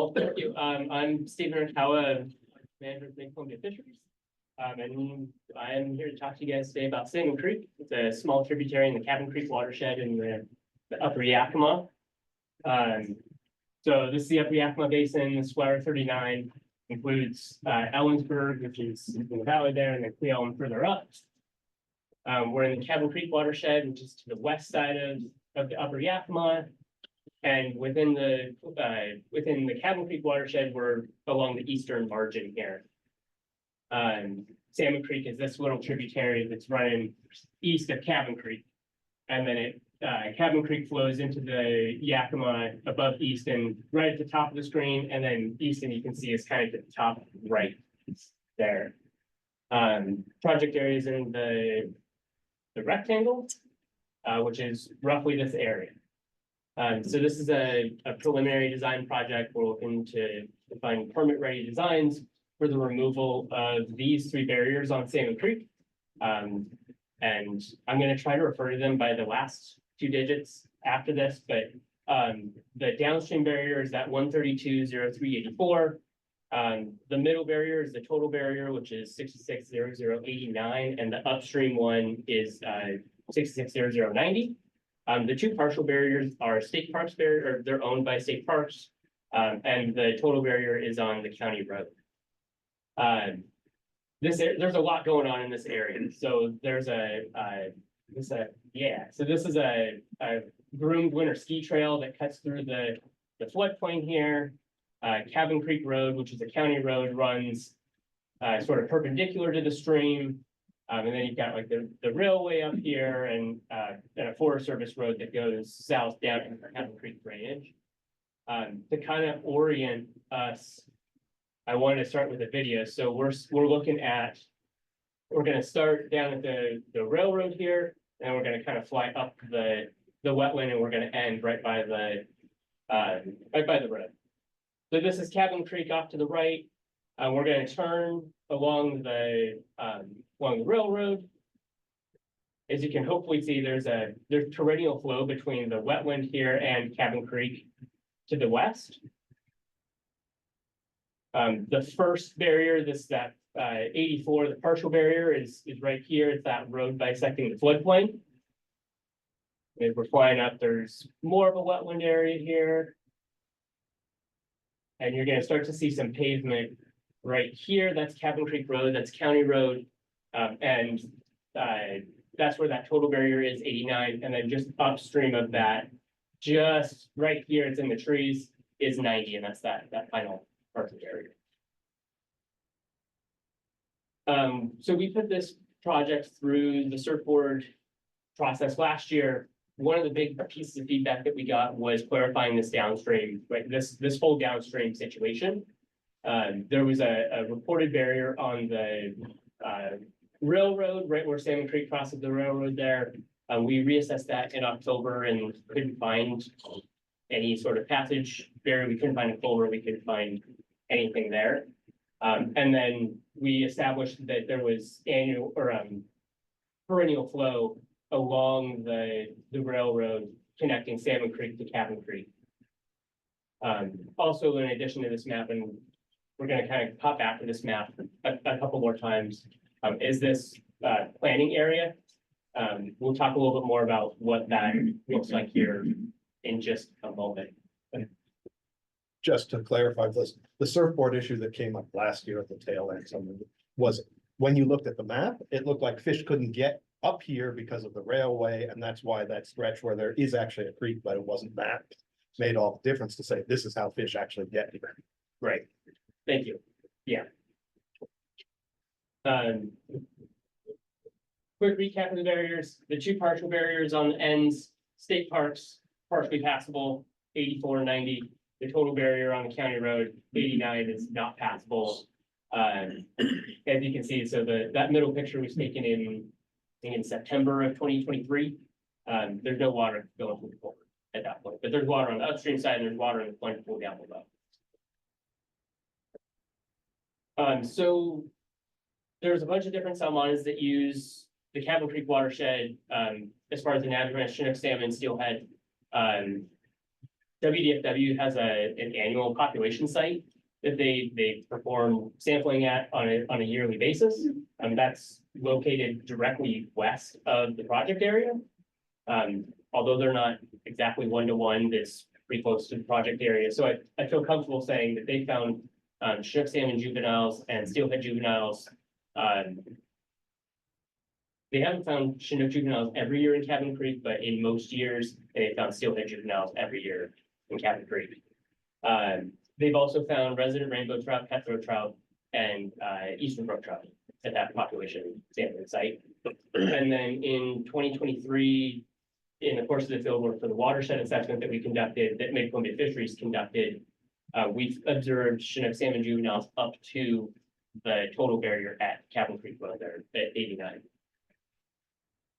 Well, thank you. I'm Steven Urakawa, manager of Mid-Columbia Fisheries. And I'm here to talk to you guys today about Salmon Creek. It's a small tributary in the Cabin Creek watershed in the Upper Yakima. So this is the Upper Yakima Basin. The Square 39 includes Ellensburg, which is in the valley there, and then Cle Elum further up. We're in the Cabin Creek watershed, which is to the west side of the Upper Yakima. And within the Cabin Creek watershed, we're along the eastern margin here. Salmon Creek is this little tributary that's running east of Cabin Creek. And then Cabin Creek flows into the Yakima above Easton, right at the top of the screen. And then Easton, you can see, is kind of at the top right there. Project area is in the rectangle, which is roughly this area. So this is a preliminary design project. We're looking to define permit-ready designs for the removal of these three barriers on Salmon Creek. And I'm going to try to refer to them by the last two digits after this, but the downstream barrier is that 132.0384. The middle barrier is the total barrier, which is 66.0089, and the upstream one is 66.0090. The two partial barriers are state parks barrier, or they're owned by state parks, and the total barrier is on the county road. There's a lot going on in this area. So there's this is a groomed winter ski trail that cuts through the floodplain here. Cabin Creek Road, which is a county road, runs sort of perpendicular to the stream. And then you've got like the railway up here and a Forest Service road that goes south down to the Cabin Creek drainage. To kind of orient us, I wanted to start with a video. So we're going to start down at the railroad here, and we're going to kind of fly up the wetland, and we're going to end right by the road. So this is Cabin Creek off to the right. We're going to turn along the railroad. As you can hopefully see, there's torrential flow between the wetland here and Cabin Creek to the west. The first barrier, that 84, the partial barrier is right here. It's that road bisecting the floodplain. As we're flying up, there's more of a wetland area here. And you're going to start to see some pavement right here. That's Cabin Creek Road, that's County Road. And that's where that total barrier is, 89. And then just upstream of that, just right here, it's in the trees, is 90. And that's that final partial barrier. So we put this project through the surfboard process last year. One of the big pieces of feedback that we got was clarifying this downstream, right? This whole downstream situation. There was a reported barrier on the railroad, right where Salmon Creek crosses the railroad there. We reassessed that in October and couldn't find any sort of passage barrier. We couldn't find a culvert. We couldn't find anything there. And then we established that there was annual or perennial flow along the railroad connecting Salmon Creek to Cabin Creek. Also, in addition to this map, and we're going to kind of pop back to this map a couple more times, is this planning area. We'll talk a little bit more about what that looks like here in just a moment. Just to clarify this, the surfboard issue that came up last year at the tail end, was when you looked at the map, it looked like fish couldn't get up here because of the railway, and that's why that stretch where there is actually a creek, but it wasn't mapped, made all the difference to say this is how fish actually get here. Right. Thank you. Yeah. Quick recap of the barriers. The two partial barriers on the ends, state parks, partially passable, 84 and 90. The total barrier on the county road, 89, is not passable. As you can see, so that middle picture was taken in September of 2023. There's no water going through the culvert at that point, but there's water on the upstream side and there's water in the plunge pool down below. So there's a bunch of different salmonids that use the Cabin Creek watershed as far as the anadromous, Chinook salmon, steelhead. WDFW has an annual population site that they perform sampling at on a yearly basis. That's located directly west of the project area. Although they're not exactly one-to-one, that's pretty close to the project area. So I feel comfortable saying that they found Chinook salmon juveniles and steelhead juveniles. They haven't found Chinook juveniles every year in Cabin Creek, but in most years, they found steelhead juveniles every year in Cabin Creek. They've also found resident rainbow trout, cutthroat trout, and eastern brook trout at that population sampling site. And then in 2023, in the course of the field work for the watershed assessment that we conducted, that Mid-Columbia Fisheries conducted, we've observed Chinook salmon juveniles up to the total barrier at Cabin Creek well there at 89.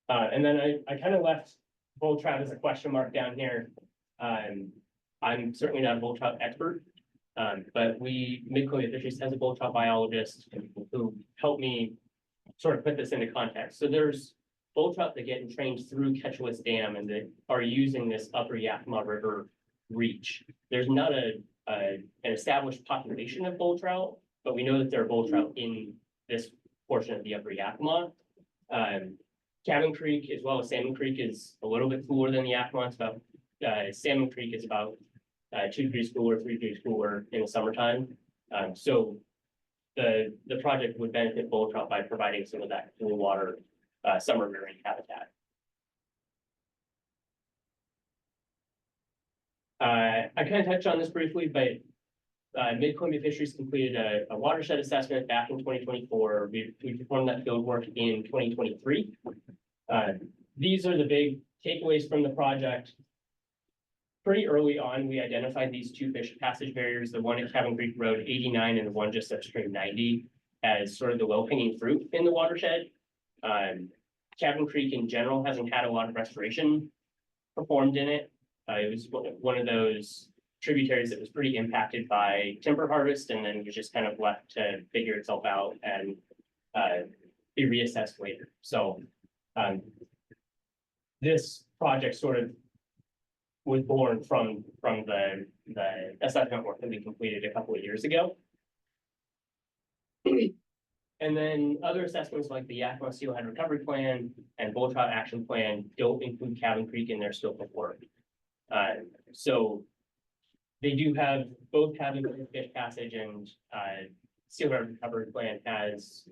And then I kind of left bull trout as a question mark down here. I'm certainly not a bull trout expert, but Mid-Columbia Fisheries has a bull trout biologist who helped me sort of put this into context. So there's bull trout that get trained through Ketchewitz Dam and that are using this upper Yakima River reach. There's not an established population of bull trout, but we know that there are bull trout in this portion of the upper Yakima. Cabin Creek as well as Salmon Creek is a little bit cooler than the Yakima. It's about Salmon Creek is about 2 degrees cooler, 3 degrees cooler in the summertime. So the project would benefit bull trout by providing some of that cool water summer rearing habitat. I kind of touched on this briefly, but Mid-Columbia Fisheries completed a watershed assessment back in 2024. We performed that field work in 2023. These are the big takeaways from the project. Pretty early on, we identified these 2 fish passage barriers, the one at Cabin Creek Road 89 and the one just upstream 90, as sort of the low-hanging fruit in the watershed. Cabin Creek in general hasn't had a lot of restoration performed in it. It was one of those tributaries that was pretty impacted by timber harvest and then was just kind of left to figure itself out and be reassessed later. So this project sort of was born from the assessment work that we completed a couple of years ago. And then other assessments like the Yakima Steelhead Recovery Plan and Bull Trout Action Plan don't include Cabin Creek in their scope of work. So they do have both Cabin Creek Fish Passage and Steelhead Recovery Plan has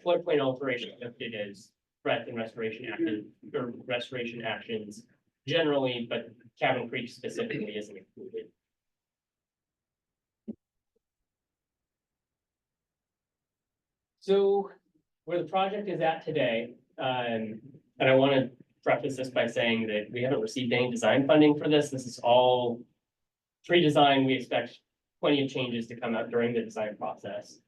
floodplain alteration listed as threat and restoration action or restoration actions generally, but Cabin Creek specifically isn't included. So where the project is at today, and I want to preface this by saying that we haven't received any design funding for this. This is all pre-design. We expect plenty of changes to come out during the design process.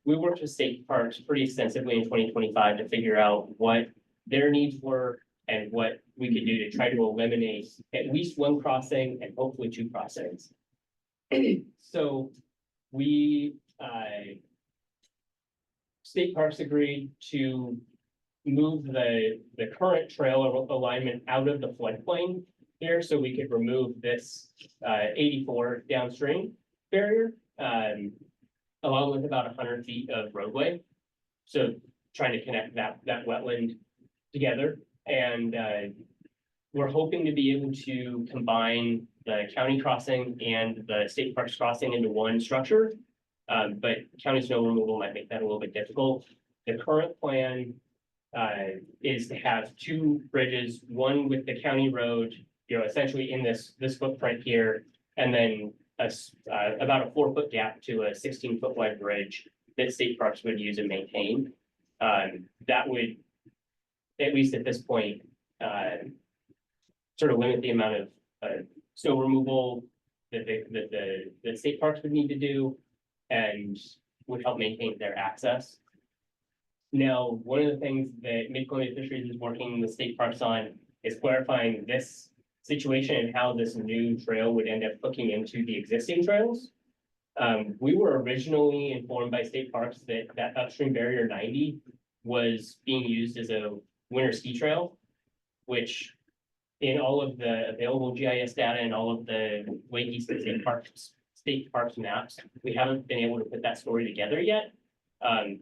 We worked with state parks pretty extensively in 2025 to figure out what their needs were and what we could do to try to eliminate at least one crossing and hopefully 2 crossings. So we, state parks agreed to move the current trail alignment out of the floodplain here so we could remove this 84 downstream barrier, along with about 100 feet of roadway. So trying to connect that wetland together. And we're hoping to be able to combine the county crossing and the state parks crossing into one structure. But county snow removal might make that a little bit difficult. The current plan is to have 2 bridges, one with the county road, essentially in this footprint here, and then about a 4-foot gap to a 16-foot wide bridge that state parks would use and maintain. That would, at least at this point, sort of limit the amount of snow removal that the state parks would need to do and would help maintain their access. Now, one of the things that Mid-Columbia Fisheries is working with state parks on is clarifying this situation and how this new trail would end up hooking into the existing trails. We were originally informed by state parks that upstream barrier 90 was being used as a winter ski trail, which in all of the available GIS data and all of the Lake East and state parks maps, we haven't been able to put that story together yet.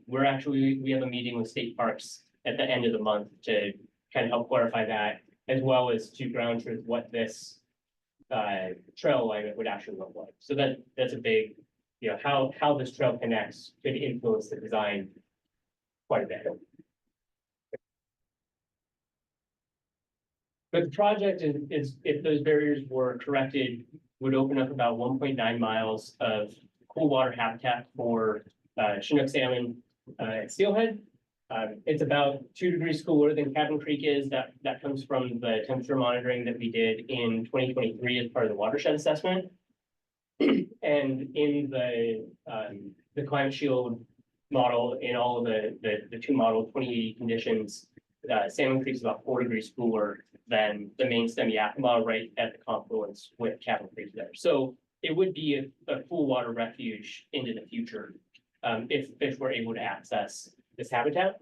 We have a meeting with state parks at the end of the month to kind of help clarify that, as well as to ground truth what this trail alignment would actually look like. So that's a big, how this trail connects could influence the design quite a bit. But the project is, if those barriers were corrected, would open up about 1.9 miles of cool water habitat for Chinook salmon at Steelhead. It's about 2 degrees cooler than Cabin Creek is. That comes from the temperature monitoring that we did in 2023 as part of the watershed assessment. And in the climate shield model, in all of the 2 model 2080 conditions, Salmon Creek is about 4 degrees cooler than the main stem Yakima right at the confluence with Cabin Creek there. So it would be a cool water refuge into the future if fish were able to access this habitat.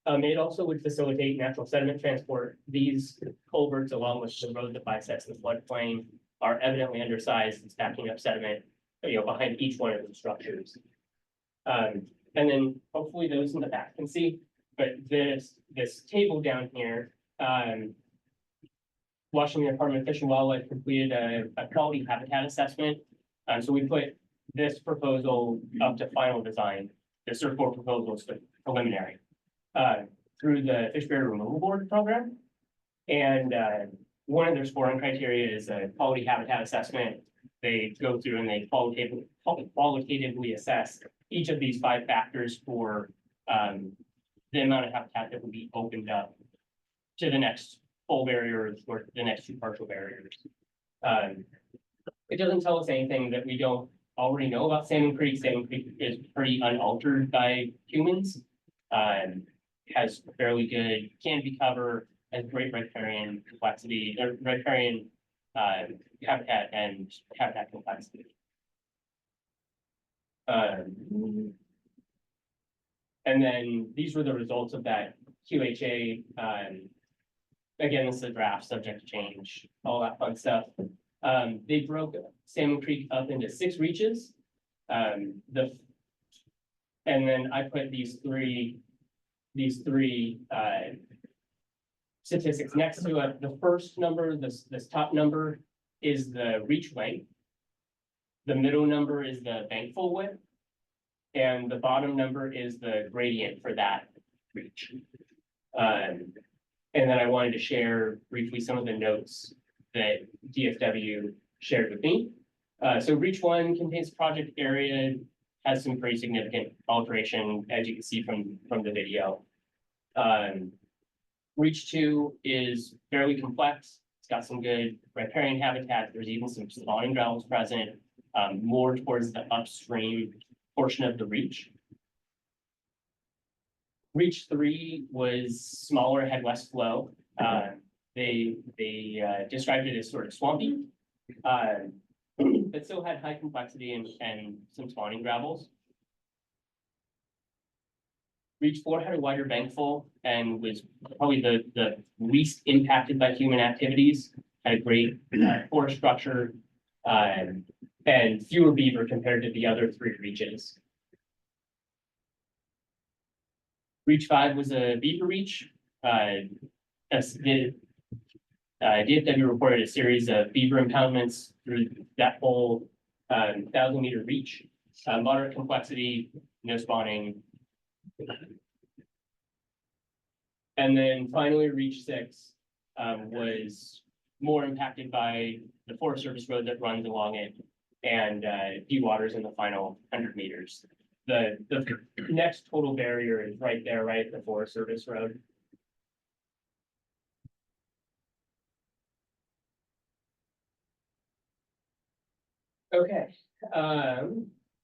It also would facilitate natural sediment transport. These culverts, along with the road that bisects the floodplain, are evidently undersized and stacking up sediment, behind each one of the structures. And then hopefully those in the back can see, but this table down here, Washington Department of Fish and Wildlife completed a quality habitat assessment. So we put this proposal up to final design. The surfboard proposal is preliminary through the Fish Barrier Removal Board program. And one of their scoring criteria is a quality habitat assessment. They go through and they qualitatively assess each of these 5 factors for the amount of habitat that would be opened up to the next full barrier or the next 2 partial barriers. It doesn't tell us anything that we don't already know about Salmon Creek. Salmon Creek is pretty unaltered by humans. Has fairly good canopy cover, has great riparian complexity, or riparian habitat and habitat complexity. And then these were the results of that QHA. Again, this is a draft, subject to change, all that fun stuff. They broke Salmon Creek up into 6 reaches. And then I put these three statistics next to it. The first number, this top number, is the reach length. The middle number is the bankful width. And the bottom number is the gradient for that reach. And then I wanted to share briefly some of the notes that DFW shared with me. So reach 1 contains project area, has some pretty significant alteration, as you can see from the video. Reach 2 is fairly complex. It's got some good riparian habitat. There's even some spawning grounds present, more towards the upstream portion of the reach. Reach 3 was smaller, had less flow. They described it as sort of swampy, but still had high complexity and some spawning gravels. Reach 4 had a wider bankful and was probably the least impacted by human activities. Had a great forest structure and fewer beaver compared to the other 3 reaches. Reach 5 was a beaver reach. DFW reported a series of beaver impoundments through that whole 1,000-meter reach. Moderate complexity, no spawning. And then finally, reach 6 was more impacted by the Forest Service road that runs along it and dewaters in the final 100 meters. The next total barrier is right there, right at the Forest Service road. Okay,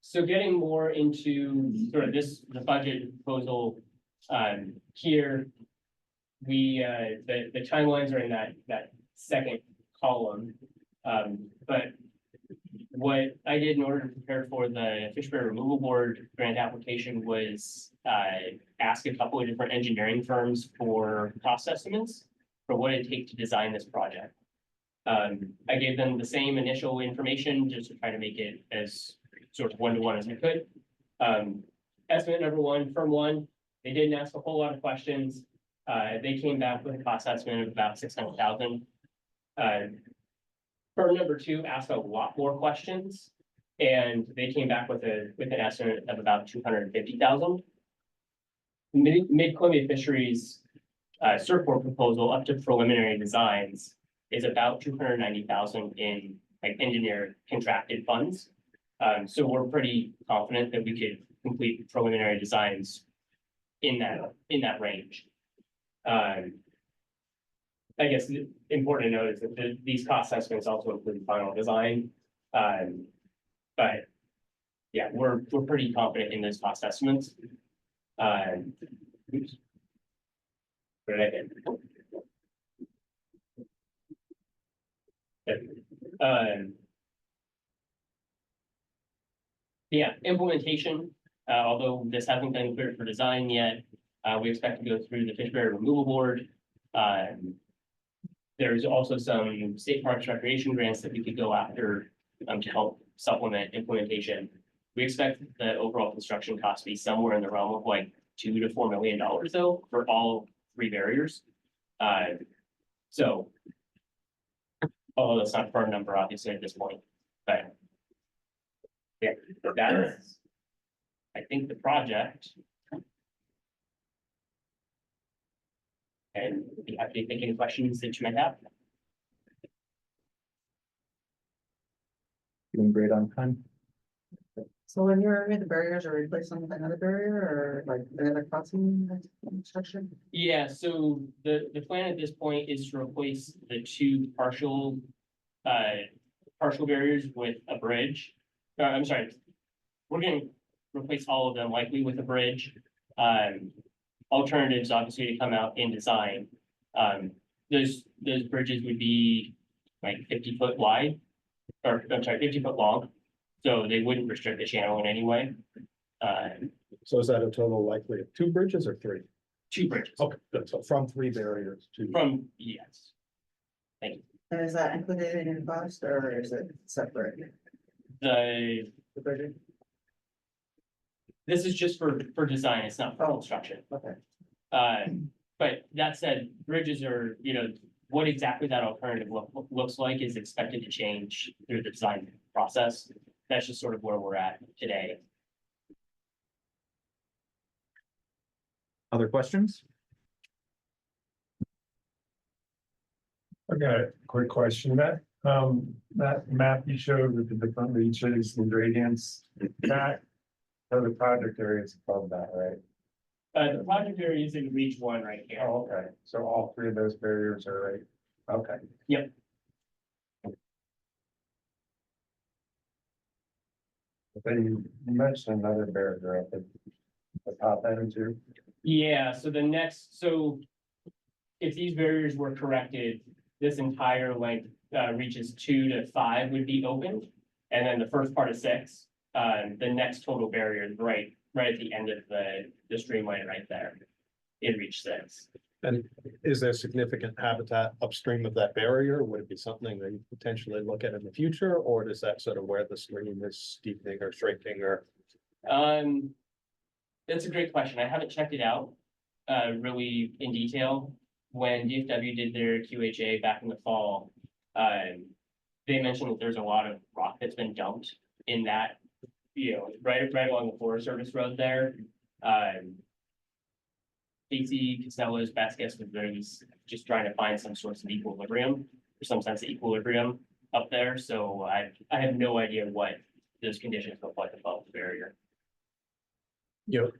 so getting more into sort of the budget proposal here, the timelines are in that second column. But what I did in order to prepare for the Fish Barrier Removal Board grant application was ask a couple of different engineering firms for cost estimates. for what it takes to design this project. I gave them the same initial information just to try to make it as sort of one-to-one as I could. Estimate number one, firm one, they didn't ask a whole lot of questions. They came back with a cost estimate of about 600,000. Firm number two asked a lot more questions, and they came back with an estimate of about 250,000. Mid-Columbia Fisheries surfboard proposal up to preliminary designs is about 290,000 in like engineer contracted funds. So we're pretty confident that we could complete preliminary designs in that range. I guess the important to note is that these cost estimates also include final design. But yeah, we're pretty confident in those cost estimates. Oops. What did I hit? Yeah, implementation, although this hasn't been cleared for design yet, we expect to go through the fish barrier removal board. There's also some state parks recreation grants that we could go after to help supplement implementation. We expect the overall construction cost to be somewhere in the realm of like $2 to $4 million though for all 3 barriers. So although that's not a firm number obviously at this point, but yeah, that's I think the project. And be happy to take any questions that you might have. Doing great on time. So when you're in the barriers are replacing with another barrier or like another crossing structure? Yeah, so the plan at this point is to replace the 2 partial barriers with a bridge. I'm sorry, we're gonna replace all of them likely with a bridge. Alternatives obviously to come out in design. Those bridges would be like 50-foot wide, or I'm sorry, 50-foot long. So they wouldn't restrict the channel in any way. So is that a total likely of 2 bridges or 3? 2 bridges Okay, good. So from 3 barriers to. from, yes. Thank you. And is that included in your cost or is it separate? The, The this is just for design, it's not for Oh. construction. Okay. But that said, bridges are, what exactly that alternative looks like is expected to change through the design process. That's just sort of where we're at today. Other questions? I got a quick question, that map you showed with the different reaches and gradients, that, so the project area is above that, right? The project area is in reach 1 right here. Oh, okay, so all 3 of those barriers are right, okay. Yep. But then you mentioned another barrier at the top end too. Yeah, so so if these barriers were corrected, this entire length reaches 2 to 5 would be opened. And then the first part of 6, the next total barrier is right at the end of the streamline right there in reach 6. And is there significant habitat upstream of that barrier? Would it be something that you potentially look at in the future, or does that sort of where the stream is steepening or shrinking or? That's a great question. I haven't checked it out really in detail. When DFW did their QHA back in the fall, they mentioned that there's a lot of rock that's been dumped in that, right along the Forest Service Road there. Casey Costello's best guess was that it was just trying to find some source of equilibrium or some sense of equilibrium up there. So I have no idea what those conditions look like above the barrier.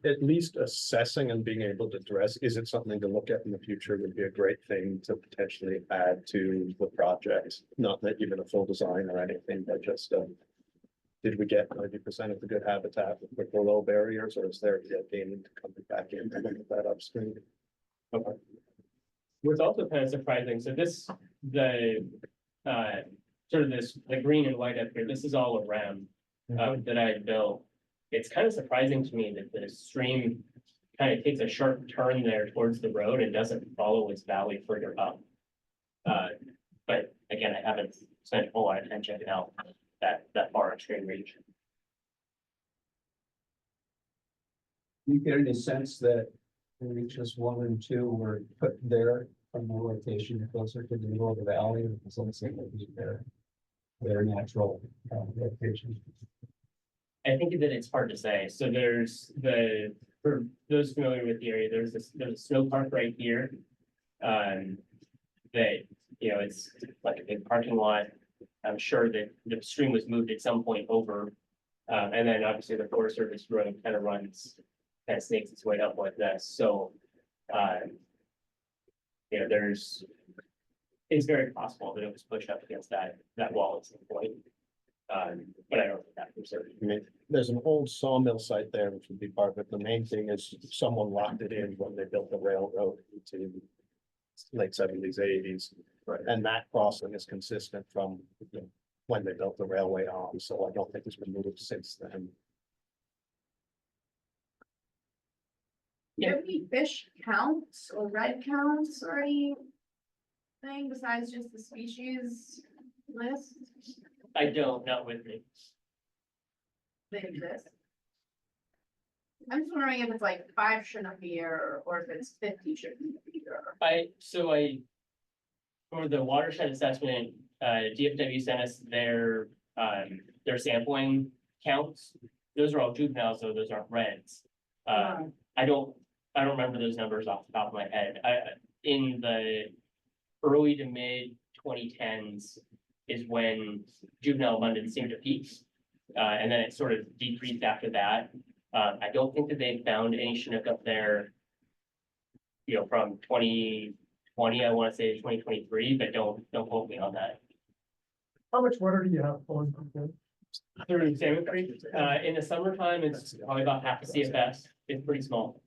At least assessing and being able to address, is it something to look at in the future would be a great thing to potentially add to the project. Not that even a full design or anything, but just, did we get 90% of the good habitat with below barriers, or is there a gain to coming back in and look at that upstream? Okay. What's also kind of surprising, so the green and white up here, this is all a REM that I had built. It's kind of surprising to me that the stream kind of takes a sharp turn there towards the road and doesn't follow its valley further up. But again, I haven't spent a whole lot of time checking out that far upstream reach. You get any sense that reaches 1 and 2 were put there from the location closer to the middle of the valley, or was something that was their natural location? I think that it's hard to say. So there's for those familiar with the area, there's a snow park right here. That, you know, it's like a big parking lot. I'm sure that the stream was moved at some point over. And then obviously the Forest Service road kind of snakes its way up like this. So, you know, it's very possible that it was pushed up against that wall at some point. But I don't think that for certain. I mean, there's an old sawmill site there, which would be part of it. The main thing is someone locked it in when they built the railroad into late 70s, 80s. Right. And that crossing is consistent from, you know, when they built the railway on, so I don't think it's been moved since then. Do you have any fish counts or red counts or anything besides just the species list I don't, not with me. that exist? I'm just wondering if it's like 5 shouldn't be here or if it's 50 shouldn't be here. For the watershed assessment, DFW sent us their sampling counts. Those are all juveniles, though, those aren't reds. I don't remember those numbers off the top of my head. In the early to mid 2010s is when juvenile abundance seemed to peak. And then it sort of decreased after that. I don't think that they found any Chinook up there, you know, from 2020, I want to say 2023, but don't quote me on that. How much water do you have flowing from there? Through Salmon Creek, in the summertime, it's probably about half the CFS. It's pretty small.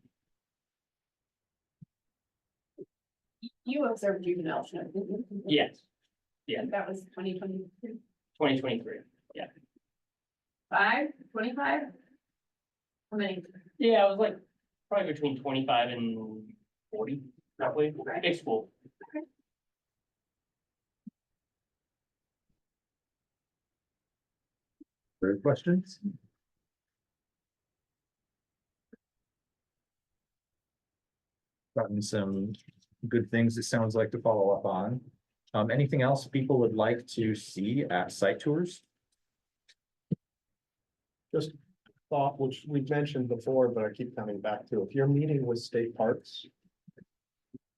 You observed juvenile Chinook, didn't you? Yes, yeah. That was 2023. 2023. 5, 25? How many? Yeah, it was like probably between 25 and 40, roughly. Big school. Further questions? Gotten some good things, it sounds like, to follow up on. Anything else people would like to see at site tours? Just thought, which we've mentioned before, but I keep coming back to, if you're meeting with state parks,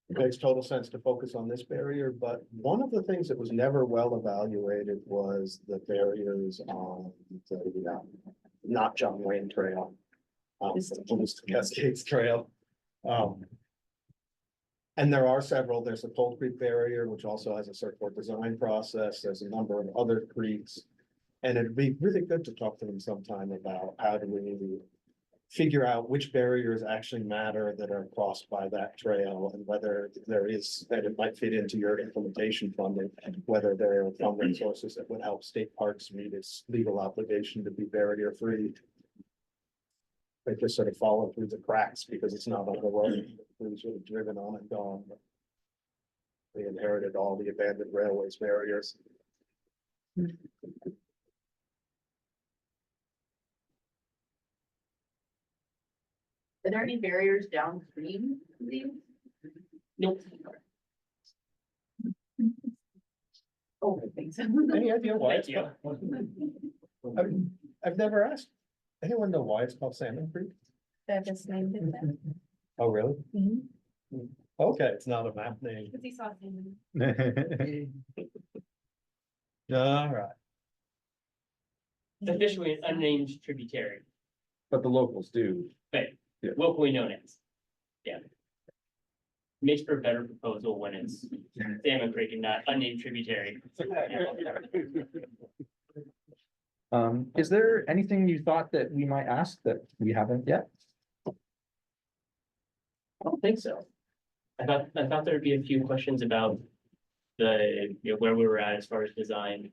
it makes total sense to focus on this barrier, but one of the things that was never well evaluated was the barriers on the, not John Wayne Trail. Just Cascades Trail. And there are several, there's a Cold Creek barrier, which also has a surfboard design process, there's a number of other creeks. And it'd be really good to talk to them sometime about how do we figure out which barriers actually matter that are crossed by that trail, and whether there is, that it might fit into your implementation funding, and whether there are funding sources that would help state parks meet its legal obligation to be barrier free. They just sort of fallen through the cracks because it's not on the road, it's sort of driven on and gone. They inherited all the abandoned railways barriers. Are there any barriers downstream of these? Nope. Oh, I think so. Any idea why? Thank you. I've never asked. Anyone know why it's called Salmon Creek? That just named it that. Oh, really? Mhm. Okay, it's not a map name. Because he saw salmon. All right. It's officially an unnamed tributary, But the locals do. but Yeah. locally known as. Yeah. Makes for a better proposal when it's Salmon Creek and not unnamed tributary. Is there anything you thought that we might ask that we haven't yet? I don't think so. I thought there'd be a few questions about the, you know, where we were at as far as design.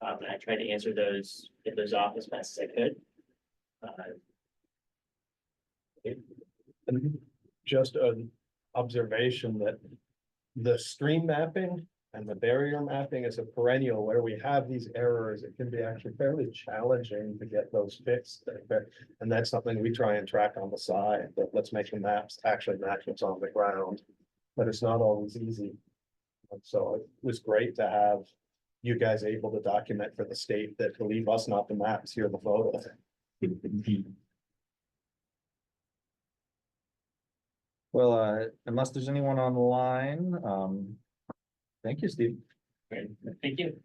And I tried to answer those, get those off as fast as I could. And just an observation that the stream mapping And the barrier mapping is a perennial where we have these errors. It can be actually fairly challenging to get those fixed. And that's something we try and track on the side, that let's make the maps actually match what's on the ground. But it's not always easy. And so it was great to have you guys able to document for the state that believe us, not the maps, here are the photos. Well, unless there's anyone online, thank you, Steve. Great. Thank you.